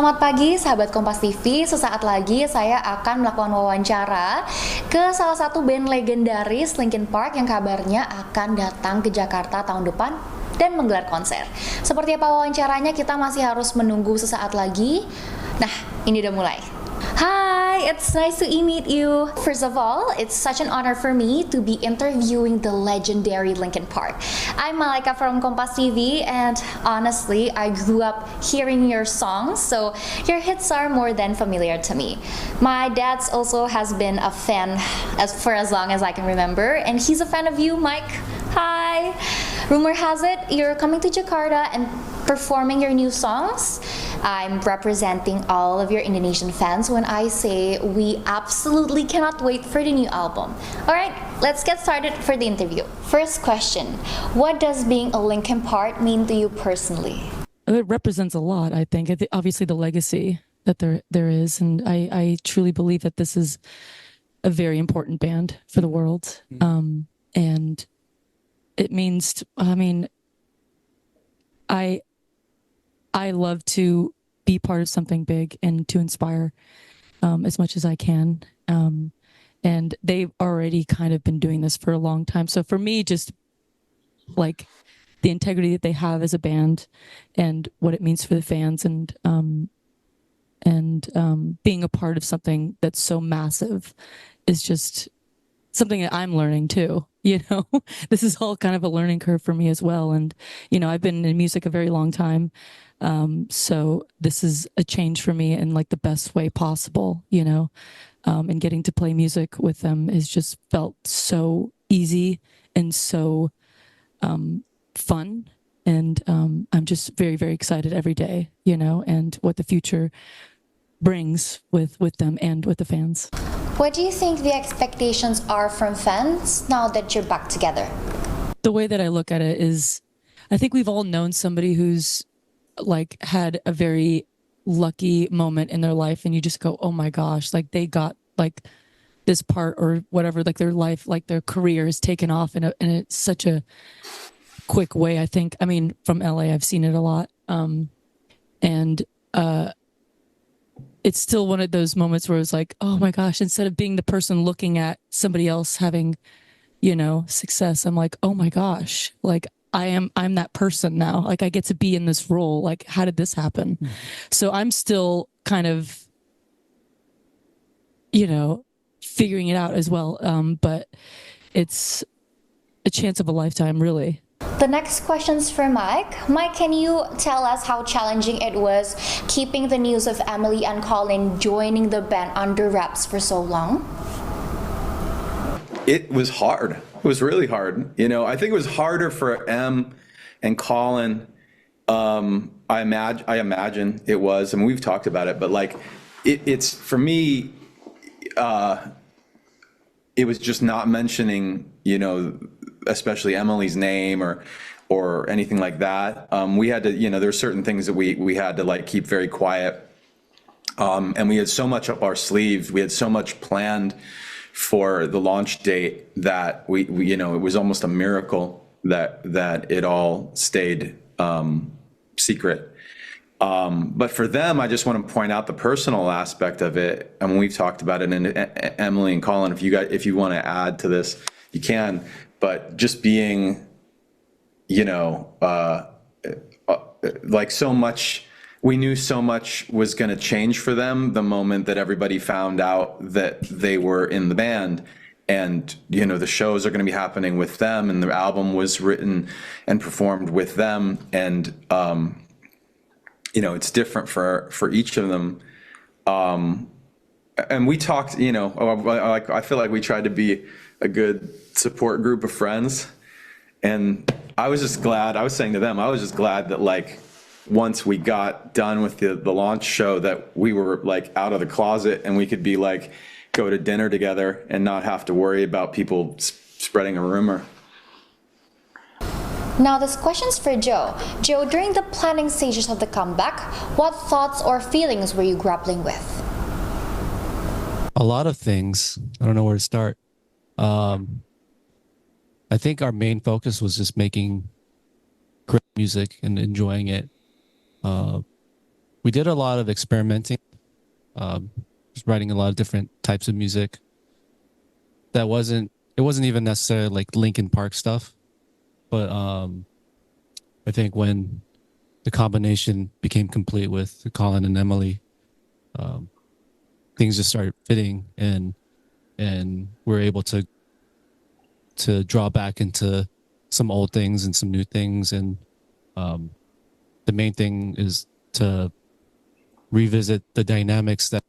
Selamat pagi sahabat Kompas TV, sesaat lagi saya akan melakukan wawancara ke salah satu band legendaris Linkin Park yang kabarnya akan datang ke Jakarta tahun depan dan menggelar konser. Seperti apa wawancaranya kita masih harus menunggu sesaat lagi. Nah, ini udah mulai. Hi, it's nice to meet you. First of all, it's such an honor for me to be interviewing the legendary Linkin Park. I'm Malika from KompasTV, and honestly, I grew up hearing your songs, so your hits are more than familiar to me. My dad also has been a fan for as long as I can remember, and he's a fan of you, Mike. Hi. Rumor has it you're coming to Jakarta and performing your new songs. I'm representing all of your Indonesian fans when I say we absolutely cannot wait for the new album. Alright, let's get started for the interview. First question, what does being a Linkin Park mean to you personally? It represents a lot, I think. Obviously the legacy that there is, and I truly believe that this is a very important band for the world. And it means, I love to be part of something big and to inspire as much as I can. And they've already kind of been doing this for a long time. So for me, just like the integrity that they have as a band and what it means for the fans and being a part of something that's so massive is just something that I'm learning too. This is all kind of a learning curve for me as well. And, I've been in music a very long time. So this is a change for me in like the best way possible, and getting to play music with them has just felt so easy and so fun. And I'm just very, very excited every day, and what the future brings with them and with the fans. What do you think the expectations are from fans now that you're back together? The way that I look at it is, I think we've all known somebody who's like had a very lucky moment in their life and you just go, oh my gosh, like they got like this part or whatever, like their life, like their career is taken off in it's such a quick way. I think, from LA, I've seen it a lot. It's still one of those moments where it's like, oh my gosh, instead of being the person looking at somebody else having, success, I'm like, oh my gosh, like I'm that person now. Like I get to be in this role. Like, how did this happen? So I'm still kind of, figuring it out as well. But it's a chance of a lifetime, really. The next question's for Mike. Mike, can you tell us how challenging it was keeping the news of Emily and Colin joining the band under wraps for so long? It was hard. It was really hard. I think it was harder for Em and Colin. I imagine it was, and we've talked about it, but like it's for me, it was just not mentioning, especially Emily's name or anything like that. We had to, there's certain things that we had to like keep very quiet. And we had so much up our sleeves. We had so much planned for the launch date that we it was almost a miracle that it all stayed secret. But for them, I just want to point out the personal aspect of it. And we've talked about it. And Emily and Colin, if you want to add to this, you can. But just being, like so much, we knew so much was going to change for them the moment that everybody found out that they were in the band. And, the shows are going to be happening with them, and the album was written and performed with them. And, it's different for each of them. And we talked, I feel like we tried to be a good support group of friends. And I was just glad, I was saying to them, I was just glad that like, once we got done with the launch show, that we were like out of the closet and we could be like, go to dinner together and not have to worry about people spreading a rumor. Now this question's for Joe. Joe, during the planning stages of the comeback, what thoughts or feelings were you grappling with? A lot of things. I don't know where to start. I think our main focus was just making great music and enjoying it. we did a lot of experimenting, just writing a lot of different types of music. It wasn't even necessarily like Linkin Park stuff, but I think when the combination became complete with Colin and Emily, things just started fitting, and we're able to draw back into some old things and some new things, and the main thing is to revisit the dynamics that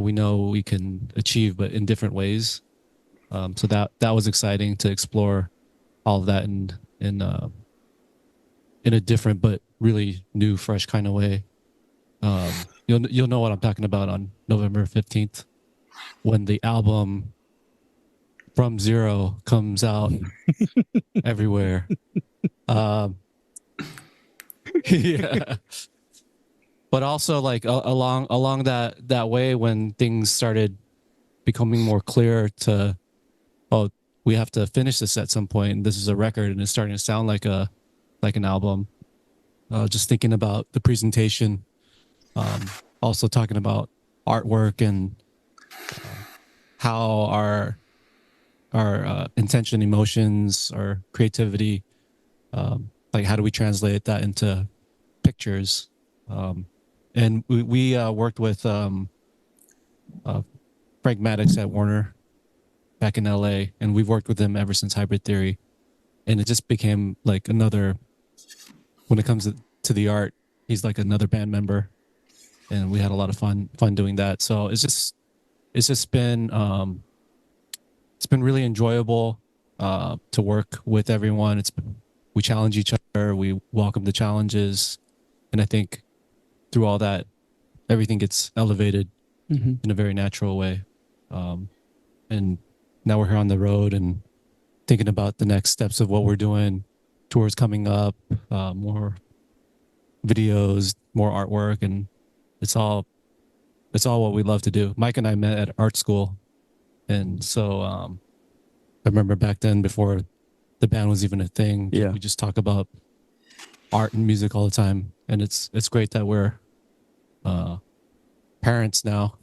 we know we can achieve, but in different ways. So that was exciting to explore all of that in a different but really new, fresh kind of way. You'll know what I'm talking about on November 15th when the album From Zero comes out everywhere. Yeah. But also like along that way, when things started becoming more clear to, oh, we have to finish this at some point, and this is a record, and it's starting to sound like an album. Just thinking about the presentation, also talking about artwork and how our intention, emotions, our creativity, like how do we translate that into pictures? And we worked with Pragmatics at Warner back in LA, and we've worked with them ever since Hybrid Theory, and it just became like another, when it comes to the art, he's like another band member, and we had a lot of fun doing that. So it's just been really enjoyable to work with everyone. We challenge each other, we welcome the challenges, and I think through all that, everything gets elevated in a very natural way. And now we're here on the road and thinking about the next steps of what we're doing, tours coming up, more videos, more artwork, and it's all what we love to do. Mike and I met at art school, and so I remember back then, before the band was even a thing, we just talk about art and music all the time, and it's great that we're parents now,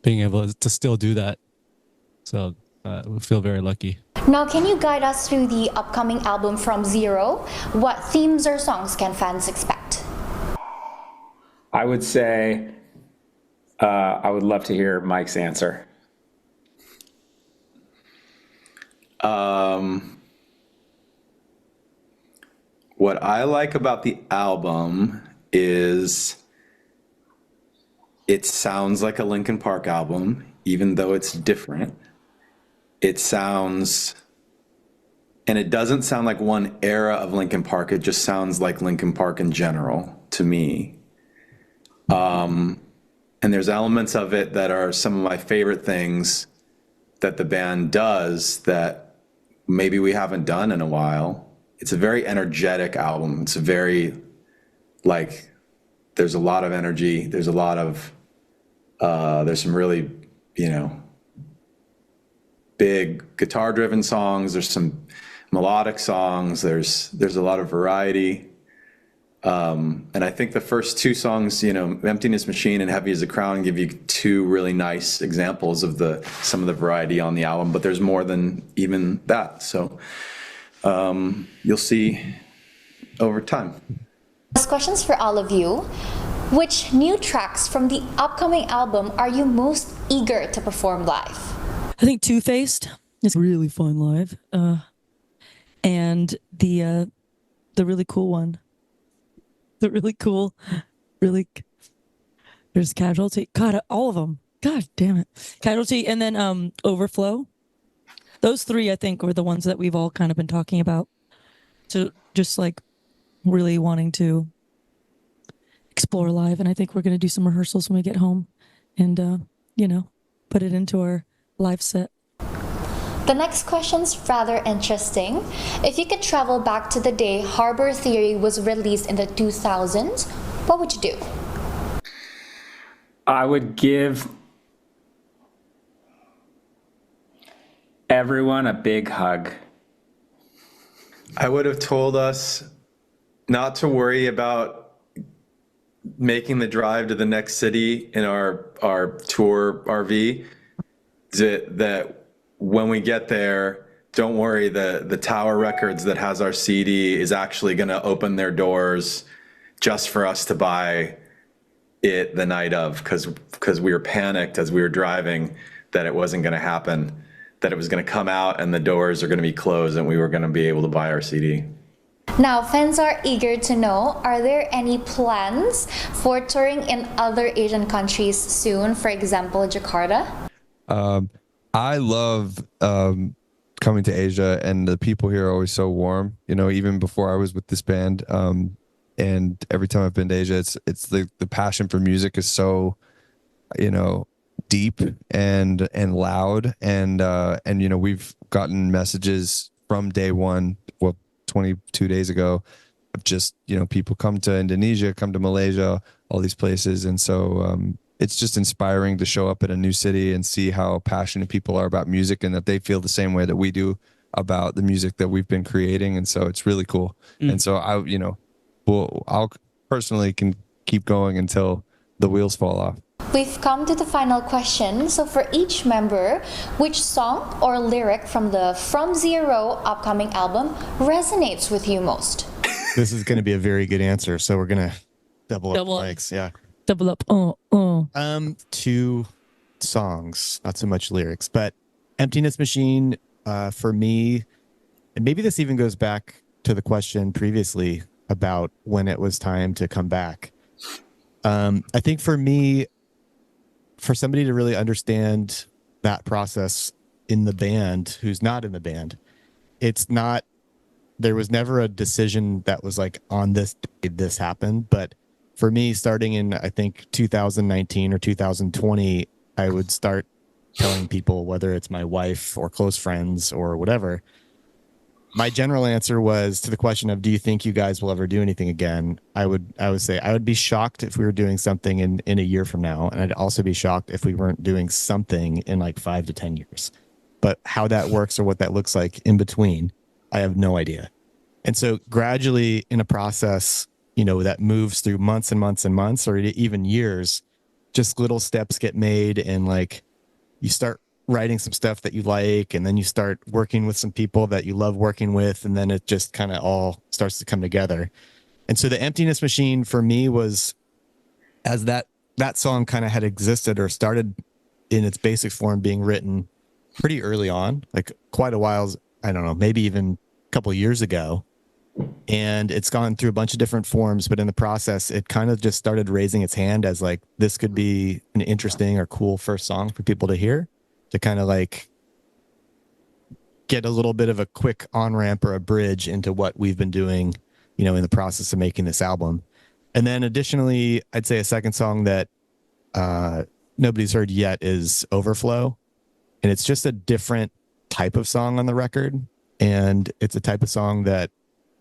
being able to still do that. So we feel very lucky. Now, can you guide us through the upcoming album From Zero? What themes or songs can fans expect? I would say I would love to hear Mike's answer. What I like about the album is it sounds like a Linkin Park album, even though it's different. It sounds, and it doesn't sound like one era of Linkin Park. It just sounds like Linkin Park in general to me. And there's elements of it that are some of my favorite things that the band does that maybe we haven't done in a while. It's a very energetic album. It's a very, like, there's a lot of energy. There's a lot of, there's some really, big guitar-driven songs. There's some melodic songs. There's a lot of variety. And I think the first two songs, Emptiness Machine and Heavy as a Crown, give you two really nice examples of some of the variety on the album, but there's more than even that. So you'll see over time. Last questions for all of you. Which new tracks from the upcoming album are you most eager to perform live? I think Two-Faced is really fun live. And the really cool one. There's Casualty. God, all of them. God damn it. Casualty, and then Overflow. Those three, I think, were the ones that we've all kind of been talking about. So just like really wanting to explore live. And I think we're going to do some rehearsals when we get home and, put it into our live set. The next question's rather interesting. If you could travel back to the day Harbor Theory was released in the 2000s, what would you do? I would give everyone a big hug. I would have told us not to worry about making the drive to the next city in our tour RV, that when we get there, don't worry, the Tower Records that has our CD is actually going to open their doors just for us to buy it the night of, because we were panicked as we were driving that it wasn't going to happen, that it was going to come out and the doors are going to be closed and we were going to be able to buy our CD. Now, fans are eager to know, are there any plans for touring in other Asian countries soon, for example, Jakarta? I love coming to Asia, and the people here are always so warm. You know, even before I was with this band, and every time I've been to Asia, it's the passion for music is so, you know, deep and loud, and you know, we've gotten messages from day one, well, 22 days ago, of just, you know, people come to Indonesia, come to Malaysia, all these places, and so it's just inspiring to show up at a new city and see how passionate people are about music, and that they feel the same way that we do about the music that we've been creating. And so it's really cool. And so I'll personally can keep going until the wheels fall off. We've come to the final question. So for each member, which song or lyric from the From Zero upcoming album resonates with you most? This is going to be a very good answer. So we're going to double up likes. Yeah. Double up. 2 songs, not so much lyrics, but Emptiness Machine, for me, and maybe this even goes back to the question previously about when it was time to come back. I think for me, for somebody to really understand that process in the band, who's not in the band, there was never a decision that was like, on this day, this happened. But for me, starting in, I think, 2019 or 2020, I would start telling people, whether it's my wife or close friends or whatever, my general answer was to the question of, do you think you guys will ever do anything again? I would say I would be shocked if we were doing something in a year from now. And I'd also be shocked if we weren't doing something in like 5 to 10 years. But how that works or what that looks like in between, I have no idea. And so gradually in a process, you know, that moves through months and months and months, or even years, just little steps get made, and like you start writing some stuff that you like, and then you start working with some people that you love working with, and then it just kind of all starts to come together. And so the Emptiness Machine for me was, as that song kind of had existed or started in its basic form being written pretty early on, like quite a while, I don't know, maybe even a couple of years ago. And it's gone through a bunch of different forms, but in the process, it kind of just started raising its hand as like, this could be an interesting or cool first song for people to hear, to kind of like get a little bit of a quick on-ramp or a bridge into what we've been doing, you know, in the process of making this album. And then additionally, I'd say a second song that nobody's heard yet is Overflow. And it's just a different type of song on the record. And it's a type of song that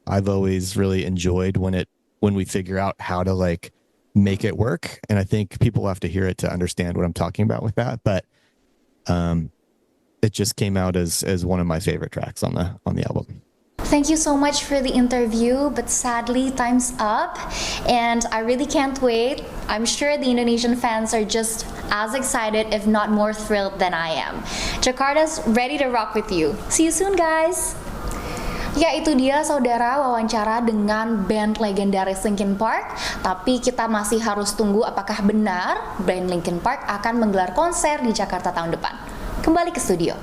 I've always really enjoyed when we figure out how to like make it work. And I think people have to hear it to understand what I'm talking about with that. But it just came out as one of my favorite tracks on the album. Thank you so much for the interview, but sadly time's up, and I really can't wait. I'm sure the Indonesian fans are just as excited, if not more thrilled than I am. Jakarta's ready to rock with you. See you soon, guys. Ya, itu dia saudara wawancara dengan band legendaris Linkin Park. Tapi kita masih harus tunggu apakah benar band Linkin Park akan menggelar konser di Jakarta tahun depan. Kembali ke studio.